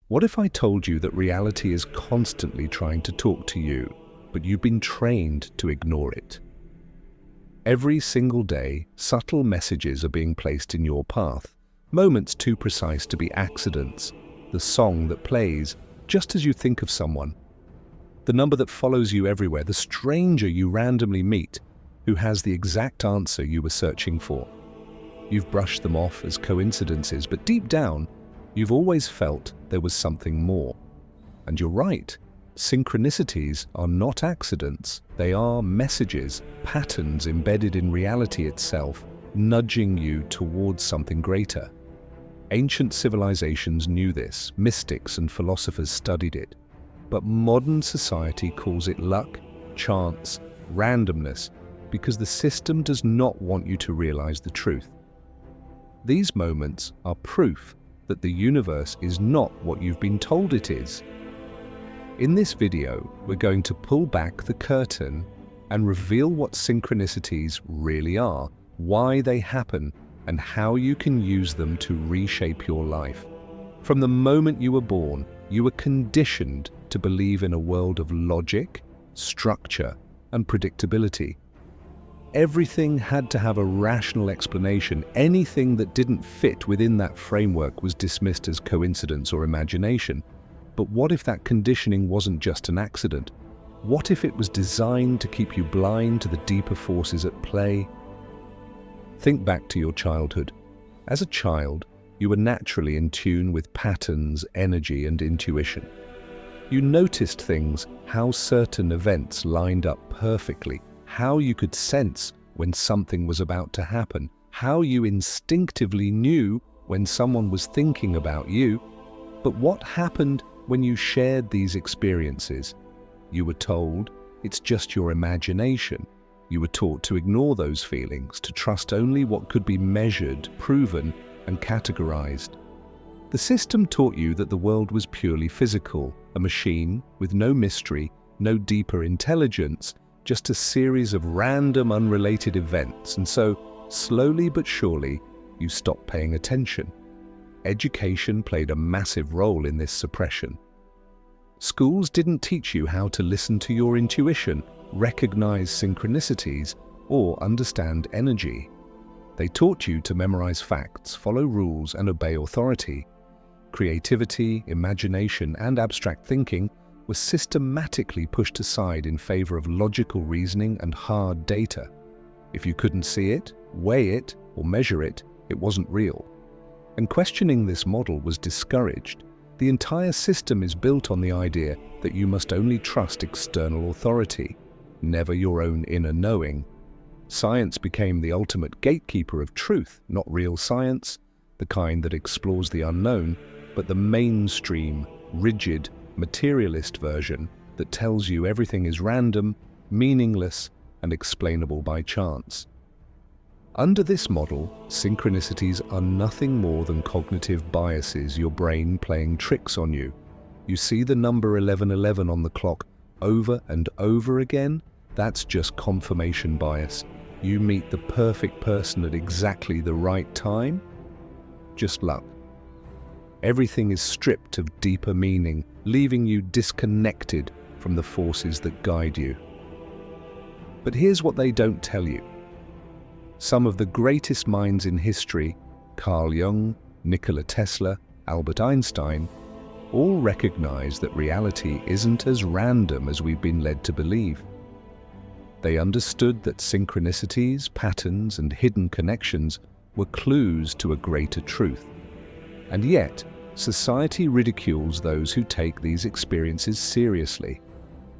What if I told you that reality is constantly trying to talk to you, but you've been trained to ignore it? Every single day, subtle messages are being placed in your path, moments too precise to be accidents, the song that plays just as you think of someone, the number that follows you everywhere, the stranger you randomly meet who has the exact answer you were searching for. You've brushed them off as coincidences, but deep down, you've always felt there was something more. And you're right, synchronicities are not accidents. They are messages, patterns embedded in reality itself, nudging you towards something greater. Ancient civilizations knew this, mystics and philosophers studied it. But modern society calls it luck, chance, randomness, because the system does not want you to realize the truth. These moments are proof that the universe is not what you've been told it is. In this video, we're going to pull back the curtain and reveal what synchronicities really are, why they happen, and how you can use them to reshape your life. From the moment you were born, you were conditioned to believe in a world of logic, structure, and predictability. Everything had to have a rational explanation. Anything that didn't fit within that framework was dismissed as coincidence or imagination. But what if that conditioning wasn't just an accident? What if it was designed to keep you blind to the deeper forces at play? Think back to your childhood. As a child, you were naturally in tune with patterns, energy, and intuition. You noticed things, how certain events lined up perfectly, how you could sense when something was about to happen, how you instinctively knew when someone was thinking about you. But what happened when you shared these experiences? You were told it's just your imagination. You were taught to ignore those feelings, to trust only what could be measured, proven, and categorized. The system taught you that the world was purely physical, a machine with no mystery, no deeper intelligence, just a series of random, unrelated events. And so, slowly but surely, you stopped paying attention. Education played a massive role in this suppression. Schools didn't teach you how to listen to your intuition, recognize synchronicities, or understand energy. They taught you to memorize facts, follow rules, and obey authority. Creativity, imagination, and abstract thinking were systematically pushed aside in favor of logical reasoning and hard data. If you couldn't see it, weigh it, or measure it, it wasn't real. And questioning this model was discouraged. The entire system is built on the idea that you must only trust external authority, never your own inner knowing. Science became the ultimate gatekeeper of truth, not real science, the kind that explores the unknown, but the mainstream, rigid, materialist version that tells you everything is random, meaningless, and explainable by chance. Under this model, synchronicities are nothing more than cognitive biases, your brain playing tricks on you. You see the number 1111 on the clock over and over again? That's just confirmation bias. You meet the perfect person at exactly the right time? Just luck. Everything is stripped of deeper meaning, leaving you disconnected from the forces that guide you. But here's what they don't tell you. Some of the greatest minds in history, Carl Jung, Nikola Tesla, Albert Einstein, all recognize that reality isn't as random as we've been led to believe. They understood that synchronicities, patterns, and hidden connections were clues to a greater truth. And yet, society ridicules those who take these experiences seriously.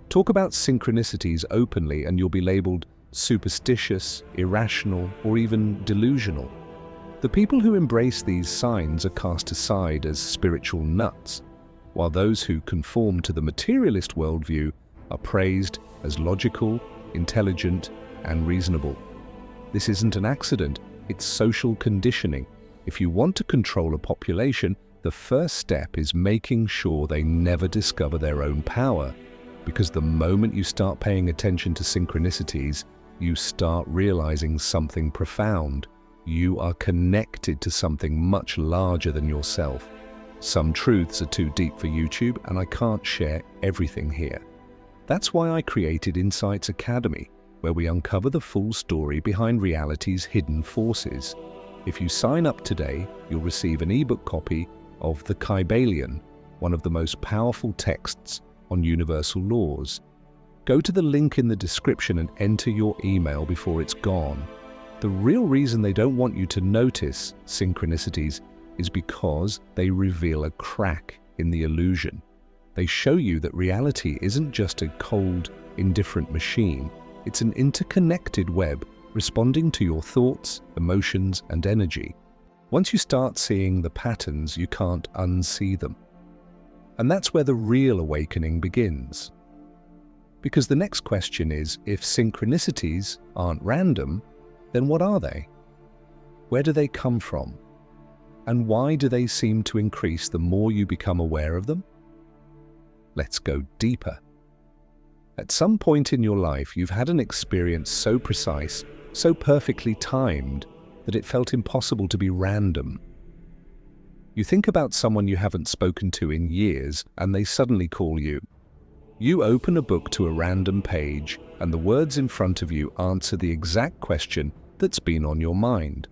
Talk about synchronicities openly and you'll be labeled superstitious, irrational, or even delusional. The people who embrace these signs are cast aside as spiritual nuts, while those who conform to the materialist worldview are praised as logical, intelligent, and reasonable. This isn't an accident, it's social conditioning. If you want to control a population, the first step is making sure they never discover their own power. Because the moment you start paying attention to synchronicities, you start realizing something profound. You are connected to something much larger than yourself. Some truths are too deep for YouTube, and I can't share everything here. That's why I created Insights Academy, where we uncover the full story behind reality's hidden forces. If you sign up today, you'll receive an ebook copy of The Kybalion, one of the most powerful texts on universal laws. Go to the link in the description and enter your email before it's gone. The real reason they don't want you to notice synchronicities is because they reveal a crack in the illusion. They show you that reality isn't just a cold, indifferent machine. It's an interconnected web responding to your thoughts, emotions, and energy. Once you start seeing the patterns, you can't unsee them. And that's where the real awakening begins. Because the next question is, if synchronicities aren't random, then what are they? Where do they come from? And why do they seem to increase the more you become aware of them? Let's go deeper. At some point in your life, you've had an experience so precise, so perfectly timed, that it felt impossible to be random. You think about someone you haven't spoken to in years, and they suddenly call you. You open a book to a random page, and the words in front of you answer the exact question that's been on your mind.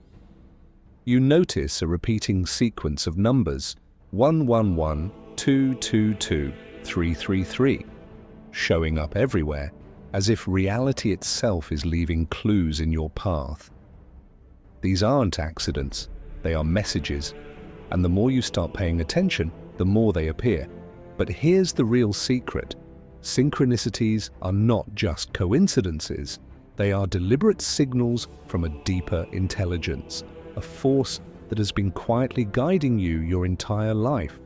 You notice a repeating sequence of numbers, 111, 222, 333, showing up everywhere, as if reality itself is leaving clues in your path. These aren't accidents, they are messages, and the more you start paying attention, the more they appear. But here's the real secret. Synchronicities are not just coincidences, they are deliberate signals from a deeper intelligence, a force that has been quietly guiding you your entire life.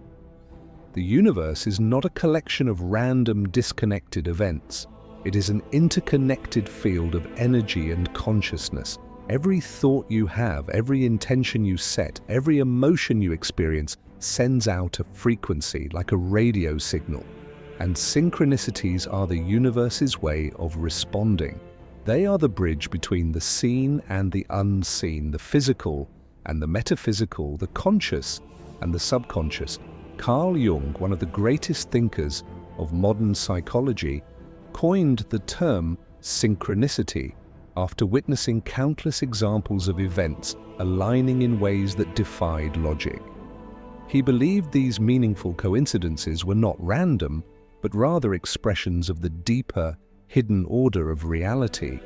The universe is not a collection of random, disconnected events. It is an interconnected field of energy and consciousness. Every thought you have, every intention you set, every emotion you experience sends out a frequency like a radio signal. And synchronicities are the universe's way of responding. They are the bridge between the seen and the unseen, the physical and the metaphysical, the conscious and the subconscious. Carl Jung, one of the greatest thinkers of modern psychology, coined the term synchronicity after witnessing countless examples of events aligning in ways that defied logic. He believed these meaningful coincidences were not random, but rather expressions of the deeper, hidden order of reality,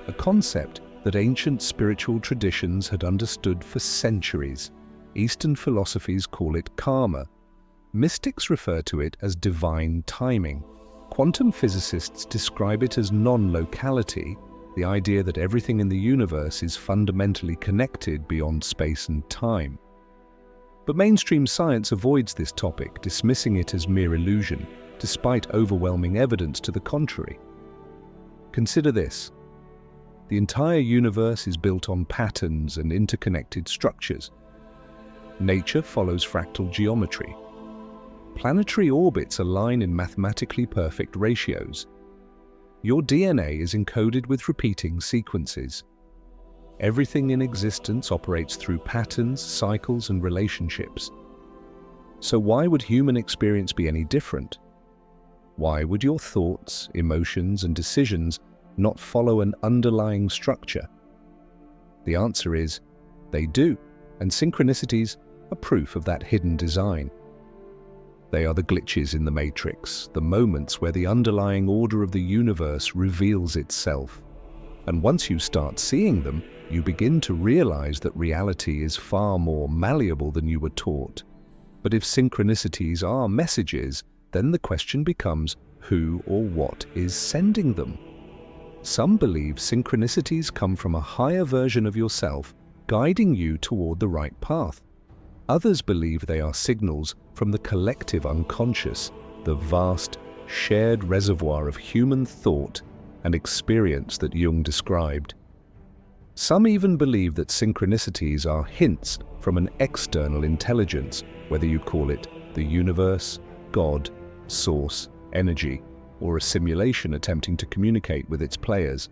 a concept that ancient spiritual traditions had understood for centuries. Eastern philosophies call it karma. Mystics refer to it as divine timing. Quantum physicists describe it as non-locality, the idea that everything in the universe is fundamentally connected beyond space and time. But mainstream science avoids this topic, dismissing it as mere illusion, despite overwhelming evidence to the contrary. Consider this. The entire universe is built on patterns and interconnected structures. Nature follows fractal geometry. Planetary orbits align in mathematically perfect ratios. Your DNA is encoded with repeating sequences. Everything in existence operates through patterns, cycles, and relationships. So why would human experience be any different? Why would your thoughts, emotions, and decisions not follow an underlying structure? The answer is, they do, and synchronicities are proof of that hidden design. They are the glitches in the matrix, the moments where the underlying order of the universe reveals itself. And once you start seeing them, you begin to realize that reality is far more malleable than you were taught. But if synchronicities are messages, then the question becomes who or what is sending them? Some believe synchronicities come from a higher version of yourself, guiding you toward the right path. Others believe they are signals from the collective unconscious, the vast, shared reservoir of human thought and experience that Jung described. Some even believe that synchronicities are hints from an external intelligence, whether you call it the universe, God, source, energy, or a simulation attempting to communicate with its players.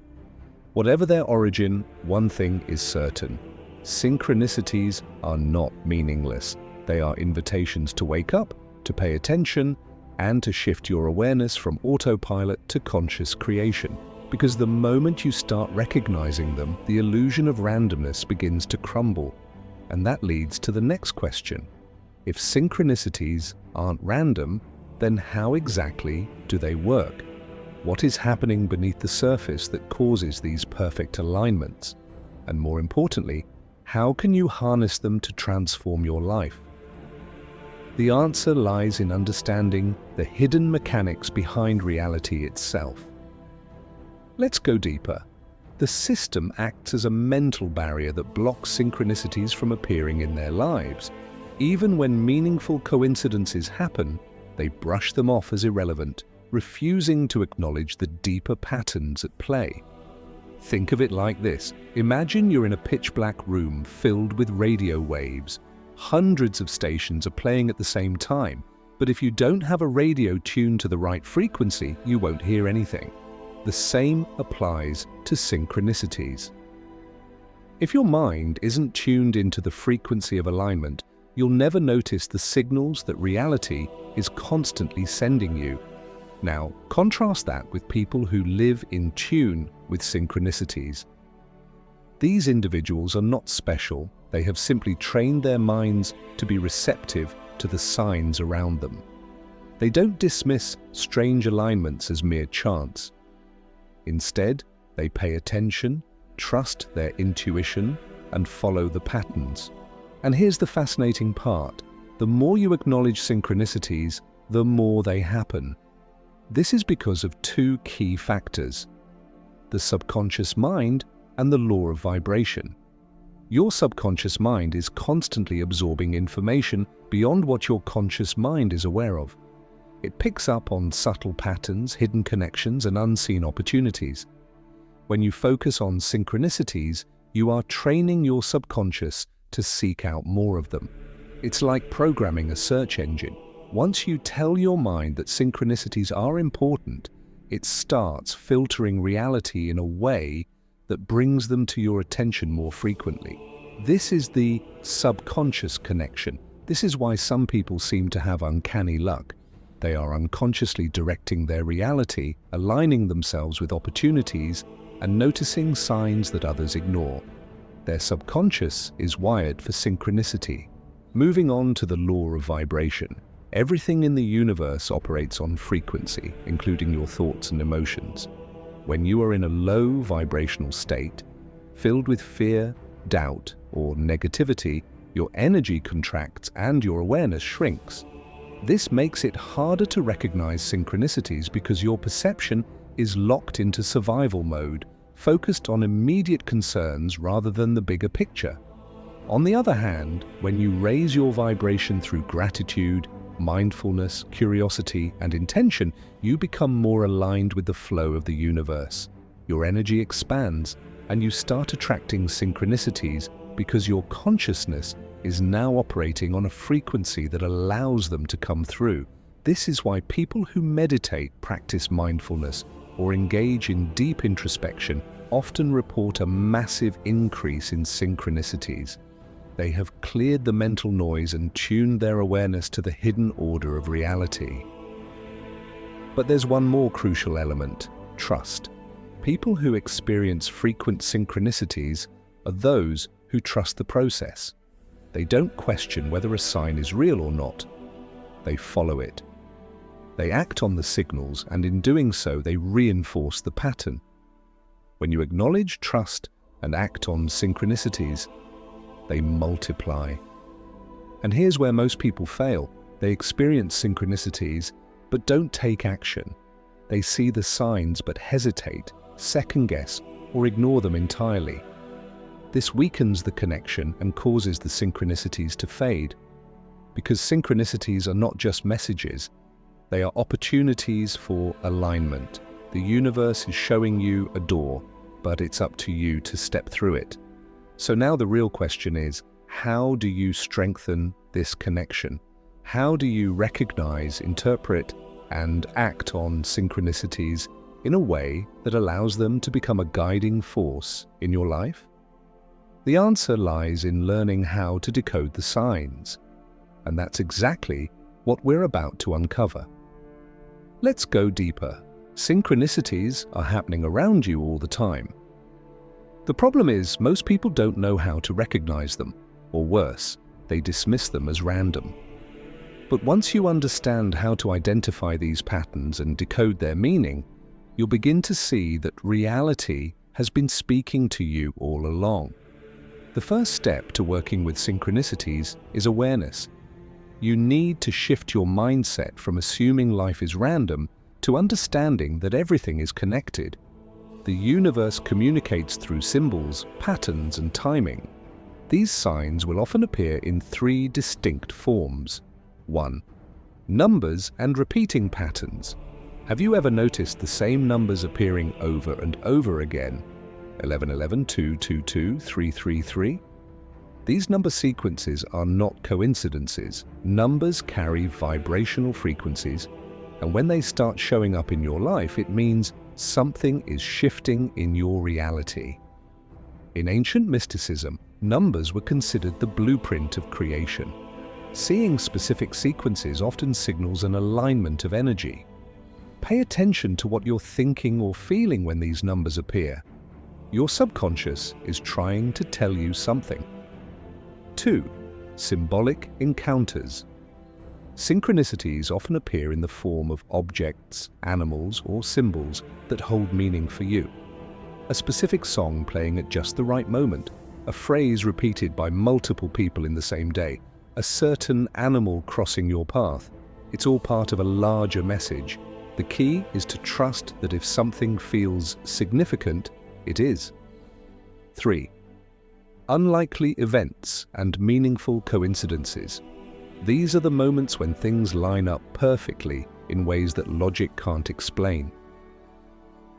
Whatever their origin, one thing is certain. Synchronicities are not meaningless. They are invitations to wake up, to pay attention, and to shift your awareness from autopilot to conscious creation. Because the moment you start recognizing them, the illusion of randomness begins to crumble. And that leads to the next question. If synchronicities aren't random, then how exactly do they work? What is happening beneath the surface that causes these perfect alignments? And more importantly, how can you harness them to transform your life? The answer lies in understanding the hidden mechanics behind reality itself. Let's go deeper. The system acts as a mental barrier that blocks synchronicities from appearing in their lives. Even when meaningful coincidences happen, they brush them off as irrelevant, refusing to acknowledge the deeper patterns at play. Think of it like this. Imagine you're in a pitch-black room filled with radio waves. Hundreds of stations are playing at the same time, but if you don't have a radio tuned to the right frequency, you won't hear anything. The same applies to synchronicities. If your mind isn't tuned into the frequency of alignment, you'll never notice the signals that reality is constantly sending you. Now, contrast that with people who live in tune with synchronicities. These individuals are not special. They have simply trained their minds to be receptive to the signs around them. They don't dismiss strange alignments as mere chance. Instead, they pay attention, trust their intuition, and follow the patterns. And here's the fascinating part. The more you acknowledge synchronicities, the more they happen. This is because of two key factors: the subconscious mind and the law of vibration. Your subconscious mind is constantly absorbing information beyond what your conscious mind is aware of. It picks up on subtle patterns, hidden connections, and unseen opportunities. When you focus on synchronicities, you are training your subconscious to seek out more of them. It's like programming a search engine. Once you tell your mind that synchronicities are important, it starts filtering reality in a way that brings them to your attention more frequently. This is the subconscious connection. This is why some people seem to have uncanny luck. They are unconsciously directing their reality, aligning themselves with opportunities, and noticing signs that others ignore. Their subconscious is wired for synchronicity. Moving on to the law of vibration. Everything in the universe operates on frequency, including your thoughts and emotions. When you are in a low vibrational state, filled with fear, doubt, or negativity, your energy contracts and your awareness shrinks. This makes it harder to recognize synchronicities because your perception is locked into survival mode, focused on immediate concerns rather than the bigger picture. On the other hand, when you raise your vibration through gratitude, mindfulness, curiosity, and intention, you become more aligned with the flow of the universe. Your energy expands, and you start attracting synchronicities because your consciousness is now operating on a frequency that allows them to come through. This is why people who meditate, practice mindfulness, or engage in deep introspection often report a massive increase in synchronicities. They have cleared the mental noise and tuned their awareness to the hidden order of reality. But there's one more crucial element: trust. People who experience frequent synchronicities are those who trust the process. They don't question whether a sign is real or not. They follow it. They act on the signals, and in doing so, they reinforce the pattern. When you acknowledge, trust, and act on synchronicities, they multiply. And here's where most people fail. They experience synchronicities, but don't take action. They see the signs but hesitate, second-guess, or ignore them entirely. This weakens the connection and causes the synchronicities to fade. Because synchronicities are not just messages, they are opportunities for alignment. The universe is showing you a door, but it's up to you to step through it. So now the real question is, how do you strengthen this connection? How do you recognize, interpret, and act on synchronicities in a way that allows them to become a guiding force in your life? The answer lies in learning how to decode the signs. And that's exactly what we're about to uncover. Let's go deeper. Synchronicities are happening around you all the time. The problem is, most people don't know how to recognize them, or worse, they dismiss them as random. But once you understand how to identify these patterns and decode their meaning, you'll begin to see that reality has been speaking to you all along. The first step to working with synchronicities is awareness. You need to shift your mindset from assuming life is random to understanding that everything is connected. The universe communicates through symbols, patterns, and timing. These signs will often appear in three distinct forms. 1. Numbers and repeating patterns. Have you ever noticed the same numbers appearing over and over again? 1111, 222, 333. These number sequences are not coincidences. Numbers carry vibrational frequencies, and when they start showing up in your life, it means something is shifting in your reality. In ancient mysticism, numbers were considered the blueprint of creation. Seeing specific sequences often signals an alignment of energy. Pay attention to what you're thinking or feeling when these numbers appear. Your subconscious is trying to tell you something. 2. Symbolic encounters. Synchronicities often appear in the form of objects, animals, or symbols that hold meaning for you. A specific song playing at just the right moment, a phrase repeated by multiple people in the same day, a certain animal crossing your path. It's all part of a larger message. The key is to trust that if something feels significant, it is. 3. Unlikely events and meaningful coincidences. These are the moments when things line up perfectly in ways that logic can't explain.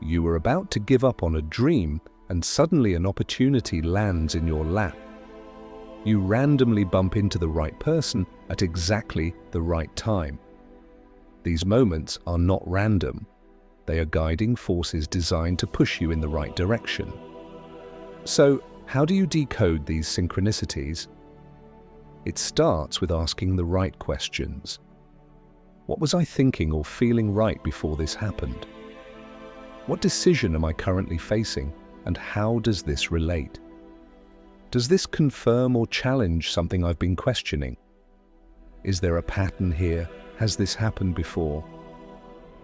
You were about to give up on a dream, and suddenly an opportunity lands in your lap. You randomly bump into the right person at exactly the right time. These moments are not random. They are guiding forces designed to push you in the right direction. So, how do you decode these synchronicities? It starts with asking the right questions. What was I thinking or feeling right before this happened? What decision am I currently facing, and how does this relate? Does this confirm or challenge something I've been questioning? Is there a pattern here? Has this happened before?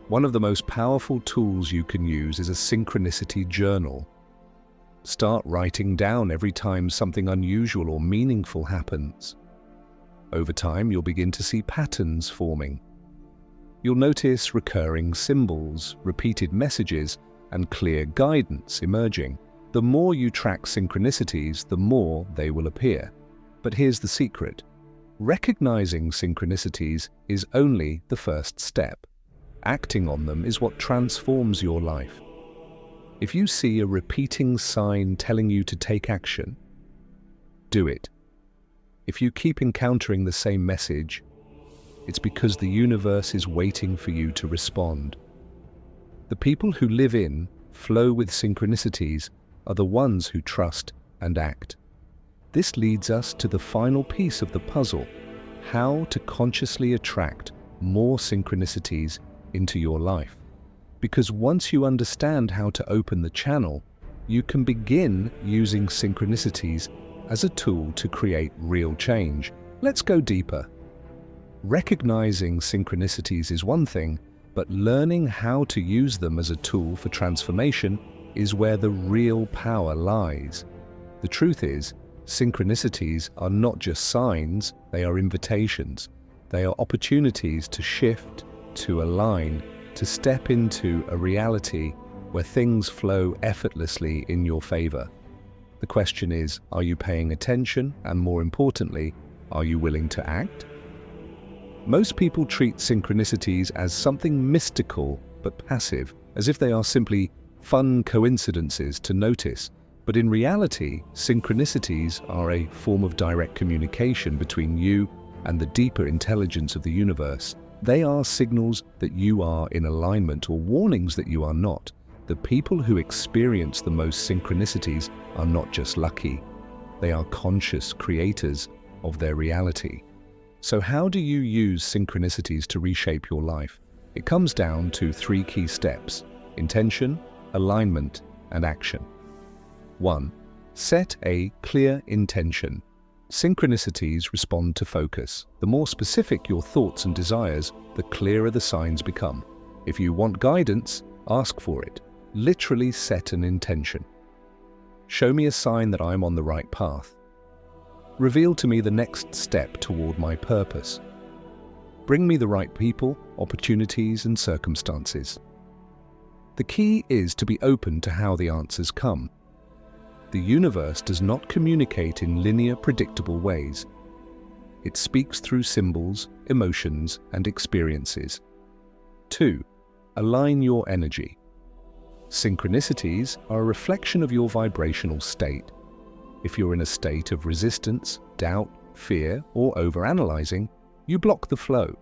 One of the most powerful tools you can use is a synchronicity journal. Start writing down every time something unusual or meaningful happens. Over time, you'll begin to see patterns forming. You'll notice recurring symbols, repeated messages, and clear guidance emerging. The more you track synchronicities, the more they will appear. But here's the secret. Recognizing synchronicities is only the first step. Acting on them is what transforms your life. If you see a repeating sign telling you to take action, do it. If you keep encountering the same message, it's because the universe is waiting for you to respond. The people who live in, flow with synchronicities are the ones who trust and act. This leads us to the final piece of the puzzle: how to consciously attract more synchronicities into your life. Because once you understand how to open the channel, you can begin using synchronicities as a tool to create real change. Let's go deeper. Recognizing synchronicities is one thing, but learning how to use them as a tool for transformation is where the real power lies. The truth is, synchronicities are not just signs, they are invitations. They are opportunities to shift, to align, to step into a reality where things flow effortlessly in your favor. The question is, are you paying attention? And more importantly, are you willing to act? Most people treat synchronicities as something mystical but passive, as if they are simply fun coincidences to notice. But in reality, synchronicities are a form of direct communication between you and the deeper intelligence of the universe. They are signals that you are in alignment or warnings that you are not. The people who experience the most synchronicities are not just lucky. They are conscious creators of their reality. So how do you use synchronicities to reshape your life? It comes down to 3 key steps: intention, alignment, and action. 1. Set a clear intention. Synchronicities respond to focus. The more specific your thoughts and desires, the clearer the signs become. If you want guidance, ask for it. Literally set an intention. Show me a sign that I'm on the right path. Reveal to me the next step toward my purpose. Bring me the right people, opportunities, and circumstances. The key is to be open to how the answers come. The universe does not communicate in linear, predictable ways. It speaks through symbols, emotions, and experiences. 2. Align your energy. Synchronicities are a reflection of your vibrational state. If you're in a state of resistance, doubt, fear, or overanalyzing, you block the flow.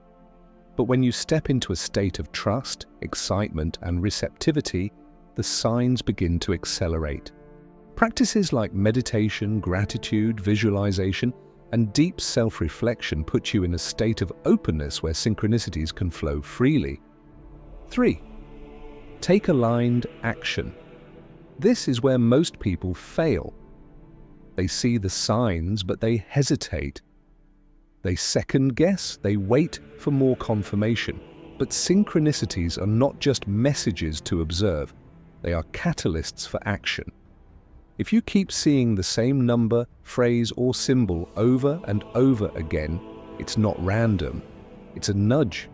But when you step into a state of trust, excitement, and receptivity, the signs begin to accelerate. Practices like meditation, gratitude, visualization, and deep self-reflection put you in a state of openness where synchronicities can flow freely. 3. Take aligned action. This is where most people fail. They see the signs, but they hesitate. They second-guess, they wait for more confirmation. But synchronicities are not just messages to observe, they are catalysts for action. If you keep seeing the same number, phrase, or symbol over and over again, it's not random, it's a nudge.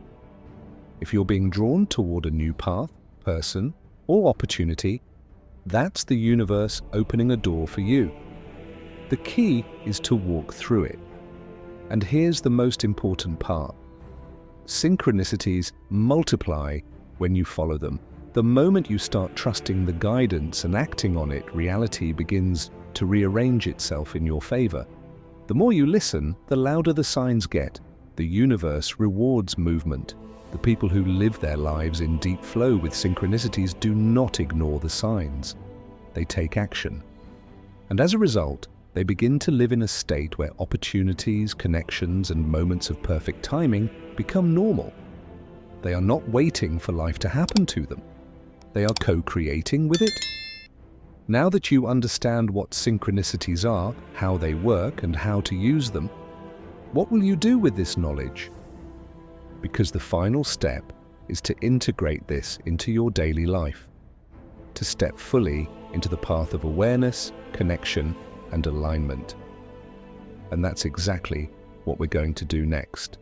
If you're being drawn toward a new path, person, or opportunity, that's the universe opening a door for you. The key is to walk through it. And here's the most important part. Synchronicities multiply when you follow them. The moment you start trusting the guidance and acting on it, reality begins to rearrange itself in your favor. The more you listen, the louder the signs get. The universe rewards movement. The people who live their lives in deep flow with synchronicities do not ignore the signs. They take action. And as a result, they begin to live in a state where opportunities, connections, and moments of perfect timing become normal. They are not waiting for life to happen to them. They are co-creating with it. Now that you understand what synchronicities are, how they work, and how to use them, what will you do with this knowledge? Because the final step is to integrate this into your daily life, to step fully into the path of awareness, connection, and alignment. And that's exactly what we're going to do next.